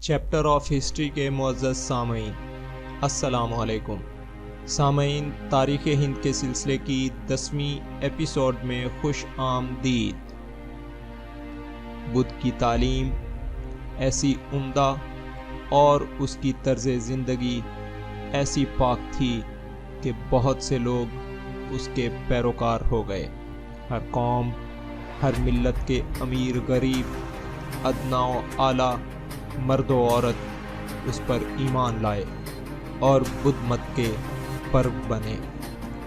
Chapter of history کے معزز سامعین، السلام علیکم۔ سامعین، تاریخ ہند کے سلسلے کی 10ویں ایپیسوڈ میں خوش آمدید۔ بدھ کی تعلیم ایسی عمدہ اور اس کی طرز زندگی ایسی پاک تھی کہ بہت سے لوگ اس کے پیروکار ہو گئے۔ ہر قوم، ہر ملت کے امیر غریب، ادنا و اعلیٰ، مرد و عورت اس پر ایمان لائے اور بدھ مت کے پرو بنے۔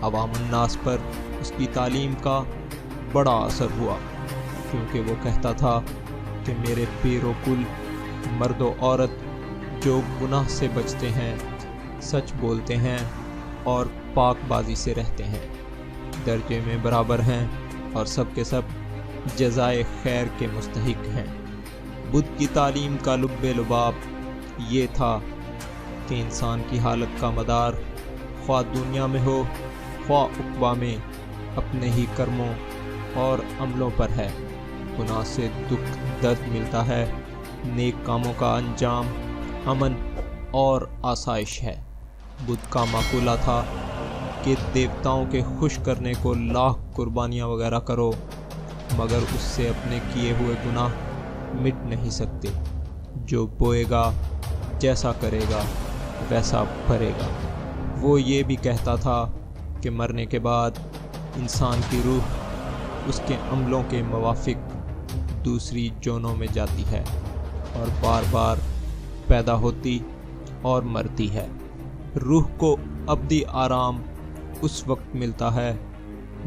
عوام الناس پر اس کی تعلیم کا بڑا اثر ہوا، کیونکہ وہ کہتا تھا کہ میرے پیر و کل مرد و عورت جو گناہ سے بچتے ہیں، سچ بولتے ہیں اور پاک بازی سے رہتے ہیں، درجے میں برابر ہیں اور سب کے سب جزائے خیر کے مستحق ہیں۔ بدھ کی تعلیم کا لب لباب یہ تھا کہ انسان کی حالت کا مدار خواہ دنیا میں ہو خواہ عقبہ میں اپنے ہی کرموں اور عملوں پر ہے۔ گناہ سے دکھ درد ملتا ہے، نیک کاموں کا انجام امن اور آسائش ہے۔ بدھ کا مقولہ تھا کہ دیوتاؤں کے خوش کرنے کو لاکھ قربانیاں وغیرہ کرو، مگر اس سے اپنے کیے ہوئے گناہ مٹ نہیں سکتے۔ جو بوئے گا، جیسا کرے گا ویسا بھرے گا۔ وہ یہ بھی کہتا تھا کہ مرنے کے بعد انسان کی روح اس کے عملوں کے موافق دوسری جونوں میں جاتی ہے اور بار بار پیدا ہوتی اور مرتی ہے۔ روح کو ابدی آرام اس وقت ملتا ہے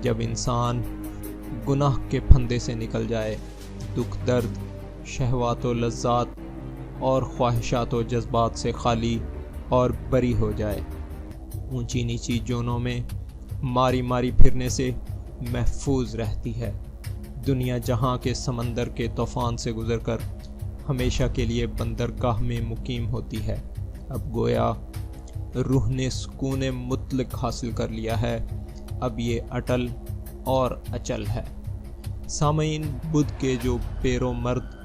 جب انسان گناہ کے پھندے سے نکل جائے، دکھ درد، شہوات و لذات اور خواہشات و جذبات سے خالی اور بری ہو جائے۔ اونچی نیچی جونوں میں ماری ماری پھرنے سے محفوظ رہتی ہے۔ دنیا جہاں کے سمندر کے طوفان سے گزر کر ہمیشہ کے لیے بندرگاہ میں مقیم ہوتی ہے۔ اب گویا روح نے سکون مطلق حاصل کر لیا ہے، اب یہ اٹل اور اچل ہے۔ سامعین، بدھ کے جو پیرو مرد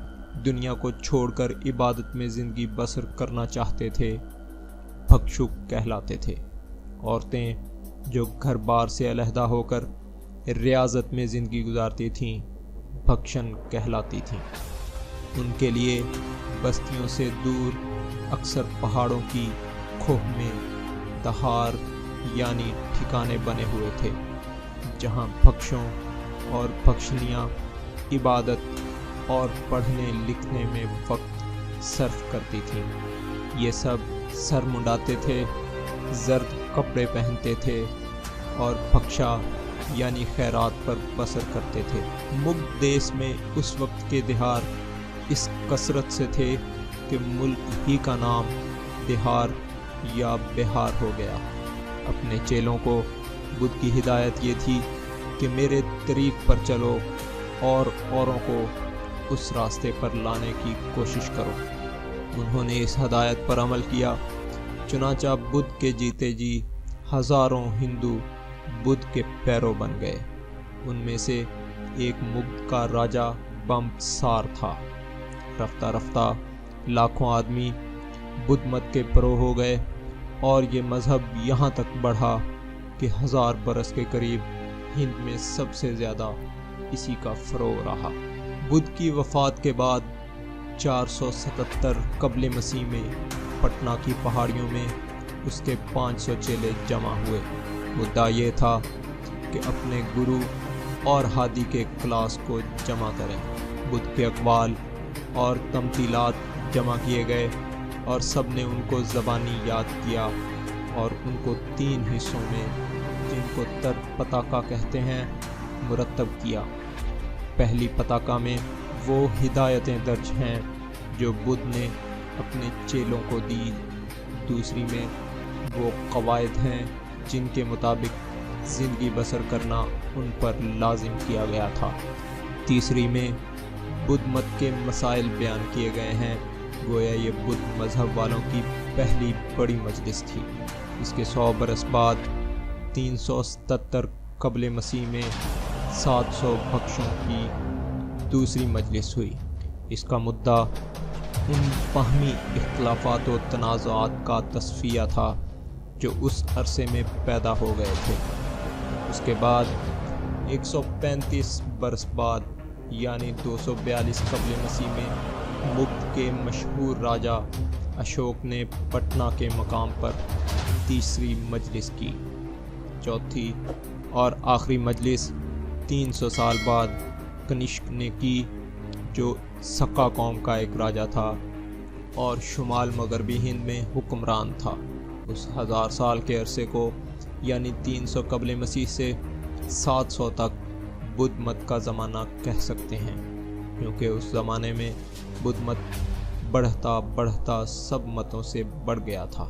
دنیا کو چھوڑ کر عبادت میں زندگی بسر کرنا چاہتے تھے، بھکشک کہلاتے تھے۔ عورتیں جو گھر بار سے علیحدہ ہو کر ریاضت میں زندگی گزارتی تھیں، بھکشن کہلاتی تھیں۔ ان کے لیے بستیوں سے دور اکثر پہاڑوں کی کھوہ میں دہار یعنی ٹھکانے بنے ہوئے تھے، جہاں بھکشوں اور بھکشنیاں عبادت اور پڑھنے لکھنے میں وقت صرف کرتی تھیں۔ یہ سب سر منڈاتے تھے، زرد کپڑے پہنتے تھے اور بھکشا یعنی خیرات پر بسر کرتے تھے۔ مغل دیس میں اس وقت کے دہار اس کثرت سے تھے کہ ملک ہی کا نام دہار یا بہار ہو گیا۔ اپنے چیلوں کو بدھ کی ہدایت یہ تھی کہ میرے طریق پر چلو اور اوروں کو اس راستے پر لانے کی کوشش کرو۔ انہوں نے اس ہدایت پر عمل کیا، چنانچہ بدھ کے جیتے جی ہزاروں ہندو بدھ کے پیرو بن گئے۔ ان میں سے ایک مغل کا راجہ بمبسار تھا۔ رفتہ رفتہ لاکھوں آدمی بدھ مت کے پرو ہو گئے اور یہ مذہب یہاں تک بڑھا کہ 1000 برس کے قریب ہند میں سب سے زیادہ اسی کا فروغ رہا۔ بدھ کی وفات کے بعد 477 قبل مسیح میں پٹنہ کی پہاڑیوں میں اس کے 500 چیلے جمع ہوئے۔ مدعا یہ تھا کہ اپنے گرو اور ہادی کے کلاس کو جمع کریں۔ بدھ کے اقوال اور تمثیلات جمع کیے گئے اور سب نے ان کو زبانی یاد کیا اور ان کو 3 حصوں میں، جن کو پتاکا کہتے ہیں، مرتب کیا۔ پہلی پتاکا میں وہ ہدایتیں درج ہیں جو بدھ نے اپنے چیلوں کو دی، دوسری میں وہ قواعد ہیں جن کے مطابق زندگی بسر کرنا ان پر لازم کیا گیا تھا، تیسری میں بدھ مت کے مسائل بیان کیے گئے ہیں۔ گویا یہ بدھ مذہب والوں کی پہلی بڑی مجلس تھی۔ اس کے 100 برس بعد 377 قبل مسیح میں 700 بھکشوں کی دوسری مجلس ہوئی۔ اس کا مدعا ان باہمی اختلافات و تنازعات کا تصفیہ تھا جو اس عرصے میں پیدا ہو گئے تھے۔ اس کے بعد 135 برس بعد یعنی 242 قبل مسیح میں مگدھ کے مشہور راجہ اشوک نے پٹنہ کے مقام پر تیسری مجلس کی۔ چوتھی اور آخری مجلس 300 سال بعد کنشک نے کی، جو سکا قوم کا ایک راجہ تھا اور شمال مغربی ہند میں حکمران تھا۔ اس 1000 سال کے عرصے کو یعنی 300 قبل مسیح سے 700 تک بدھ مت کا زمانہ کہہ سکتے ہیں، کیونکہ اس زمانے میں بدھ مت بڑھتا سب متوں سے بڑھ گیا تھا۔